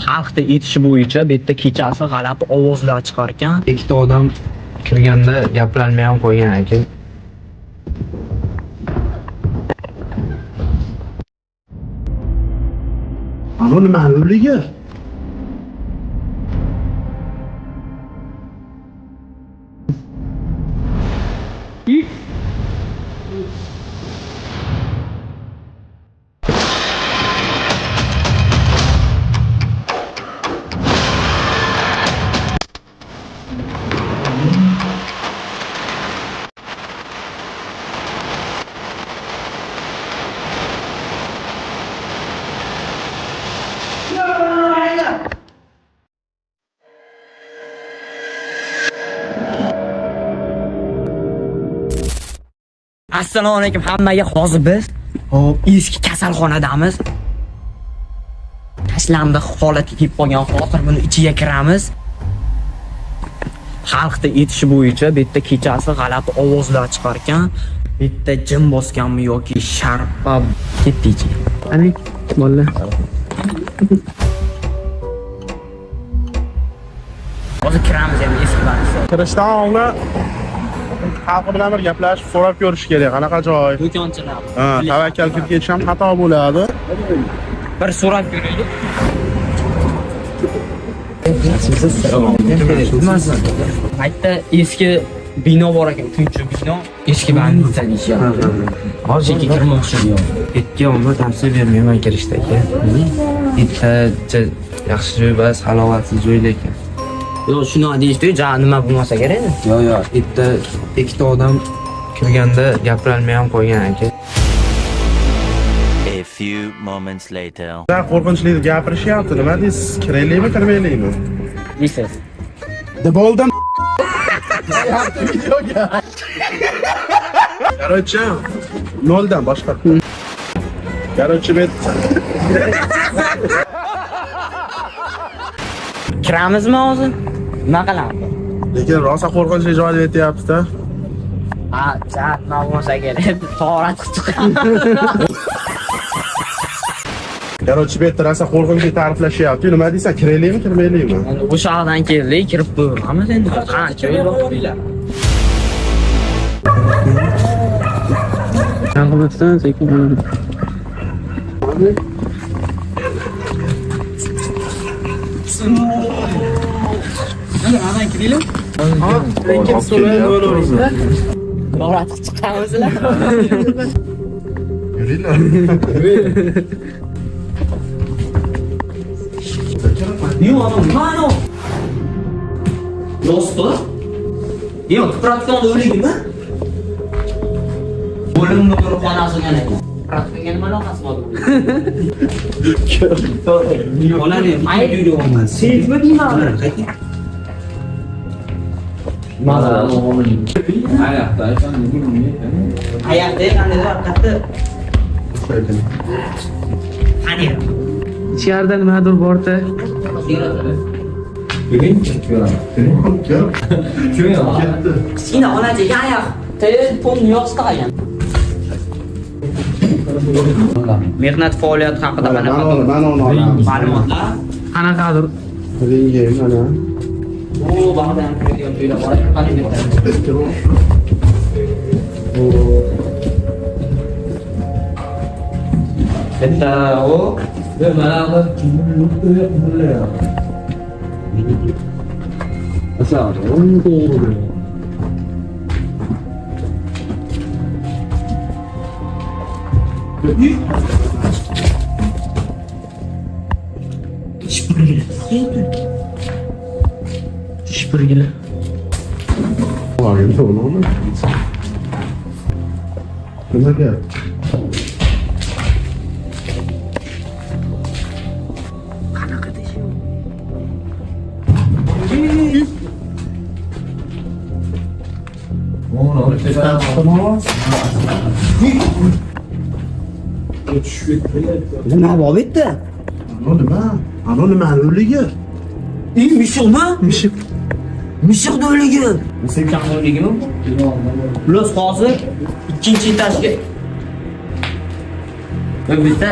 Xalqda etishi bo'yicha bu yerda kechasi g'alati ovozlar chiqar ekan. Ikkita odam kirganda gapirolmay ham qo'ygan ekan. Ana nima o'ligi? Assalomu alaykum hammaga. Hozir biz eski kasalxonadamiz. Tashlandiq holatga kelib qolgan. Hozir buni ichiga kiramiz. Xalqda etishi bo'yicha bu yerda kechasi g'alati ovozlar chiqar ekan. Bu yerda jin bosganmi yoki sharpa ketdi ichiga. Qani, bolalar. Hozir kiramiz endi eski bansi. Kirishdan oldin xalq bilan bir gaplashib, so'rab ko'rish kerak. Qanaqa joy? Do'konchilar. Ha, tavakkal kirib ketish ham xato bo'ladi. Bir so'rab ko'raylik. Qayerda eski bino bor ekan, uchinchi bino. Eski bansa deyishyapti. Hozirga kirmoqchi yo'q. Itga umuman tavsiya bermayman kirishda aka. Itda yaxshi va halovatsiz joy ekan. Yo'q, shuni deyishdi, nima bo'lmasa kerak. Yo'q, itda ikkita odam kirganda gapirolmay ham qo'ygan ekan. A few moments later. Ular qo'rqinchli gapirishyapti. Nima deysiz? Kiraylikmi, kirmaylikmi? Deysiz. Deb oldim. Videoga. Короче, noldan boshqa. Короче, bet. Kiramizmi hozir? Nima qilamiz? Lekin rosa qo'rqinchli joy deb aytyapti-da. Ha, nima bo'lmasa kerak. To'g'ri chiqdi. Короче, bet rosa qo'rqinchli ta'riflashyapti. Nima deysan? Kiraylikmi, kirmaylikmi? Endi o'sha yoqdan keldik, kirib ko'ramiz endi. Qancha yo'l bor deylar. Yaqinlasdan sekin bo'ladi. Ana kiraylik. Ha, lekin so'raydi o'laversin. To'g'ri chiqqanmizlar. Yuringlar. Yo'q, mana. Do'stlar. Yo'q, praktikani o'ligimi? Bo'limni ko'rib qolasigan ekan. Praktikaga nima aloqasi bor? Onani mayli yuribman. Sezma deyman. Mana Ayaqda aytgan nima? ayaqda qanday qatta. Qani? Ichkarida nimadir bor-da. Kichkina onacha oyoq telefon yostiqagan. Mehnat faoliyati haqida Mana qanaqa ma'lumotlar? Qanaqadir Ringi mana. U bog'dan kiradigan to'ylar bor. Qani bitta o mana Şıpırgılı. Var ya onu. Nima gap? Qanaqa deyishim? Nima bor bu yerda? Ana nima o'ligi? Mishiqmi? Mishiq o'ligi. Mishiq o'ligimi? Plus hozir ikkinchi etajga. Bu bitta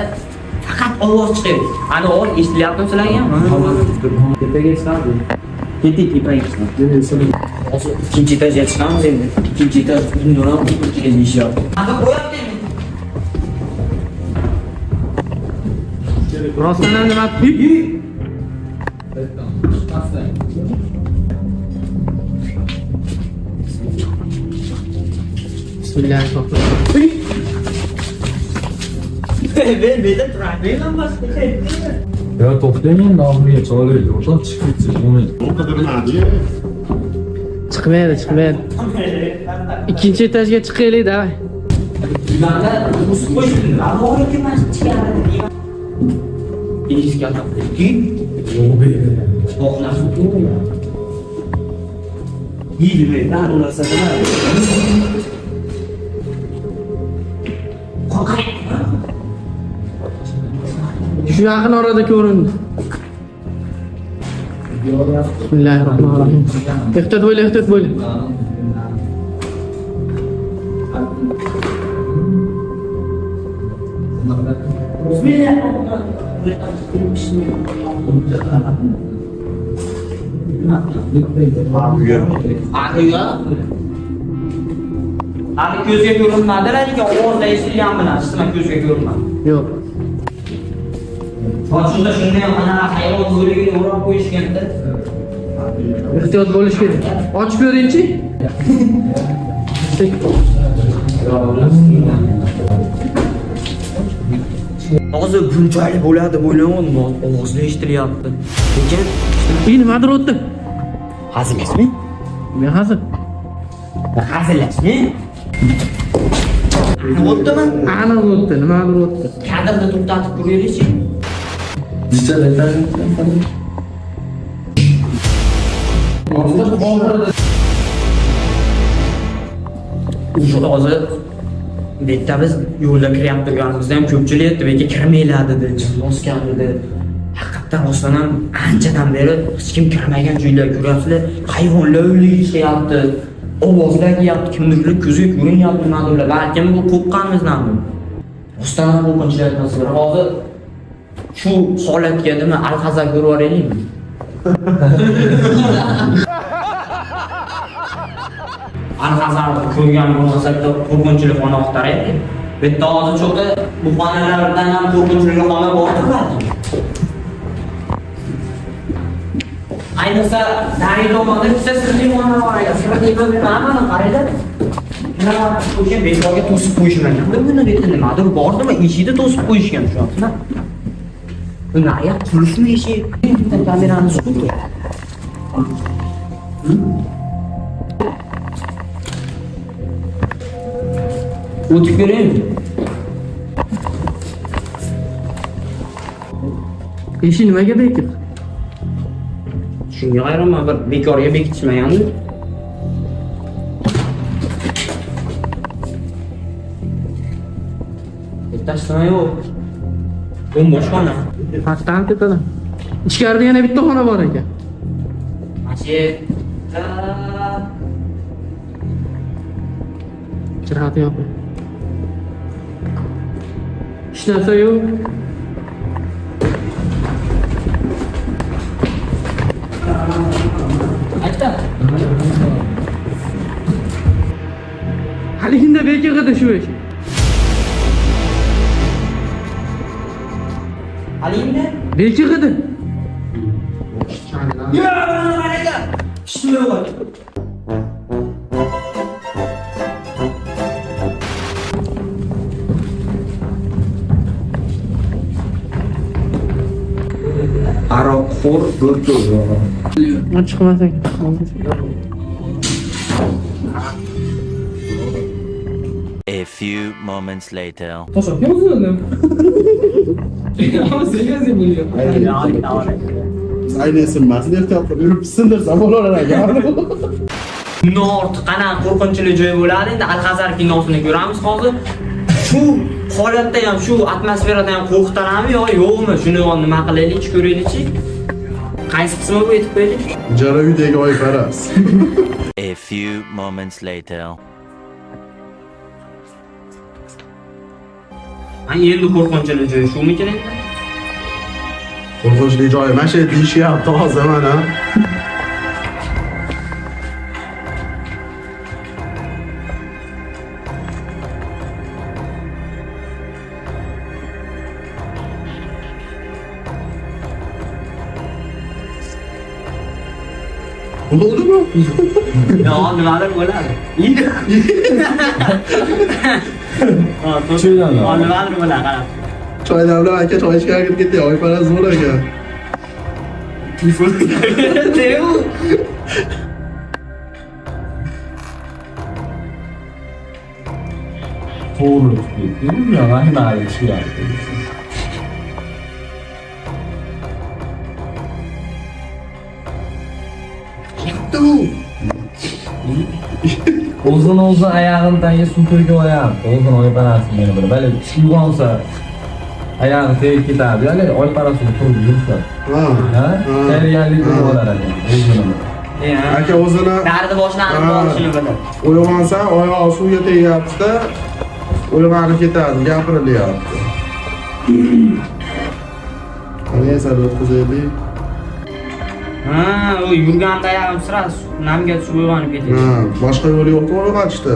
Faqat ovoz chiqadi. Ana ol, eshitilyaptimi sizlarga ham? Tepaga chiqadi. Ketik tepaga chiqadi. Hozir ikkinchi etajga chiqamiz endi. Ikkinchi etaj bilmayman, ikkinchiga deyishyapti. Aka qo'yapti endi. Rostdan ham nima? Bismillahirrohmanirrohim. Ben turarman boshqa. Ya to'xtang, nomga cho'laydi. O'tan chiqib ketsa bo'lmaydi. O kadar nadi. Chiqmaydi, chiqmaydi. Ikkinchi etajga chiqaylik, davay. Mana o'sib qo'yishdim. Avvalo kimman chiqaradi. Eshikka taqdi. Boqlar suqdi. Yeydi, dar narsalar. Shu yaqin orada ko'rindi. Bismillahirrohmanirrohim. Ehtiyot bo'ling, ehtiyot bo'ling. Hali ko'zga ko'rinmadi, lekin ovozda eshitilgan bilan, sizlar ko'zga ko'rinmadi. Yo'q. Sochida shunday mana hayvon o'ligini o'rab qo'yishganda. Ehtiyot bo'lish kerak. Ochib ko'ring-chi. Hozir bunchalik bo'ladi deb o'ylamadim, ovozda eshitilyapti. Lekin Nimadir o'tdi. hazillashmi? Men hozir Hazillashmi? O'tdimi? aniq o'tdi, nimadir o'tdi. Kadrda to'xtatib ko'raylik-chi. Hozir bitta biz yo'lda kiryap turganimizda ham ko'pchilik aytdi, kirmaylar dedi, jimoskan dedi. Haqiqatan rostdan ham anchadan beri hech kim kirmagan joylar ko'ryapsizlar. Hayvonlar o'ylayapti, ovozlar kelyapti, kimdirlar ko'zga ko'rinyapti, nimadir. Balkim bu qo'rqqanimizdanmi? Rostdan ham qo'rqinchli aytmasizlar. Hozir shu holatga nima alhazar ko'rib olaylikmi? Alhazarni ko'rgan bo'lmasak-da qo'rqinchli xona oqtaraylik. Bitta hozir cho'qi bu xonalardan ham qo'rqinchli xona bordiradi. Ayniqsa Dari tomonda bitta sirli xona bor ekan. Sirli nimani qaraydi? Nima o'sha bekorga to'sib qo'yishmagan. Buni nimadir bordimi? Eshikda to'sib qo'yishgan shu hozir. Buni ayoq qilishmi eshik? Kamerani tutdi. O'tib ko'ring. Eshik nimaga bekit? Shunga ayronman bir bekorga bekitishmagandi. Tashlama yo'q. Bo'sh xona. Pastdan tepadan. Ichkarida yana bitta xona bor ekan. Chiroqni yoqing. Hech narsa yo'q. Aytdim. Haligida bekig'ida shu eshik. Halingda? Bekig'ida. Ya, mana shuni yo'q. Aroqxo'r bo'pti. Chiqmas ekan. A few moments later. Ayni esimmasini ehtiyot qilib yurib sindirsa bo'larar ekan. Bundan ortiq qanaqa qo'rqinchli joy bo'ladi? Endi Alhazar kinosini ko'ramiz hozir. Shu holatda ham, shu atmosferada ham qo'rqitanami yo yo'qmi? Shuni nima qilaylik, ko'raylikchi. Qaysi qismi bu aytib qo'yaylik? Ijara uydagi oyparas. A few moments later. Endi qo'rqinchli joy shumikin endi? Qo'rqinchli joy. Mana shu yerda deyishyapti hozir mana. Bo'ldimi? Yo, nimadir bo'ladi. Cho'ydan Yo, nimadir bo'ladi, qarab. Choydan bilan aka choy ichishga kirib ketdi. Oy paraz zo'r ekan. Teu. to'g'ri ketdim. Mana nima tushyapti. O'zini oyog'ini tagiga suv to'kib qo'yapti. O'zini oyparasini meni bir. Bali uyg'onsa oyog'i tegib ketadi. Ya'ni oyparasini turib yursa. Ha? Tayyorgarlik qilib olar ekan. O'zini. Aka o'zini Dardi boshlanib qolishini biladi. uyg'onsa oyog'i suvga tegyapti-da, uyg'onib ketadi, gapirilyapti. Qani esa o'tkazaylik. Ha, u yurganda oyog'im sira namga tushib uyg'onib ketadi. Ha, boshqa yo'li yo'q uyg'otishda.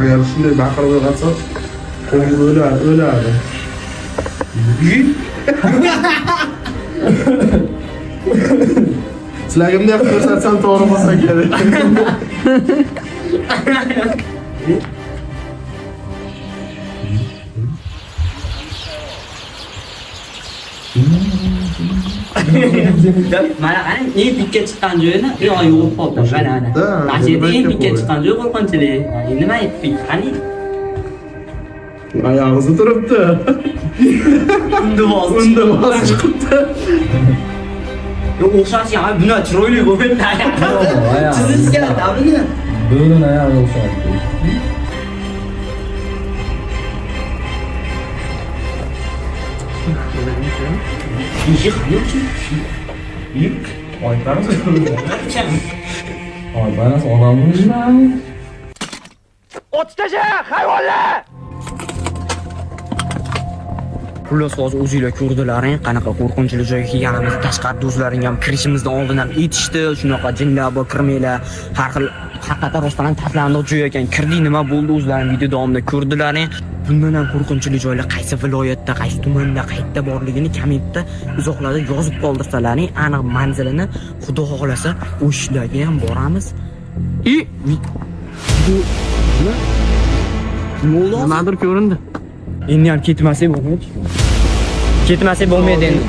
Agar shunday baqirib uyg'otsa, o'ladi. Sizlarga bunday qilib ko'rsatsam to'g'ri bo'lsa kerak. Mana qarang, eng pikka chiqqan joyini oyog'i yo'q qoldi. Mana. Mana shu yerda eng pikka chiqqan joy qo'rqinchli. Nima aytdik? Qani? Oyog'ingiz turibdi. Unda voz chiqibdi. Yo'q, o'xshash ya, buni chiroyli bo'ldi. Chizish kerak, buni. Bo'rini oyog'i o'xshayapti. Ishi qancha? Oyparasi odammi? Xullas hozir o'zinglar ko'rdilaring, qanaqa qo'rqinchli joyga kelganimizni, tashqari do'stlaring ham kirishimizdan oldin ham aytishdi, shunaqa jinlar bor, kirmanglar. Har xil haqiqatan rostdan ham tashlandiq joy ekan. Kirdik, nima bo'ldi o'zlaring video davomida ko'rdilaring. Bundan ham qo'rqinchli joylar qaysi viloyatda, qaysi tumanda, qayerda borligini kommentda izohlarda yozib qoldirsalaring, aniq manzilini Xudo xohlasa o'shlarga ham boramiz. Nimadir ko'rindi. Endi ham ketmasak bo'lmaydi. Ketmasak bo'lmaydi endi.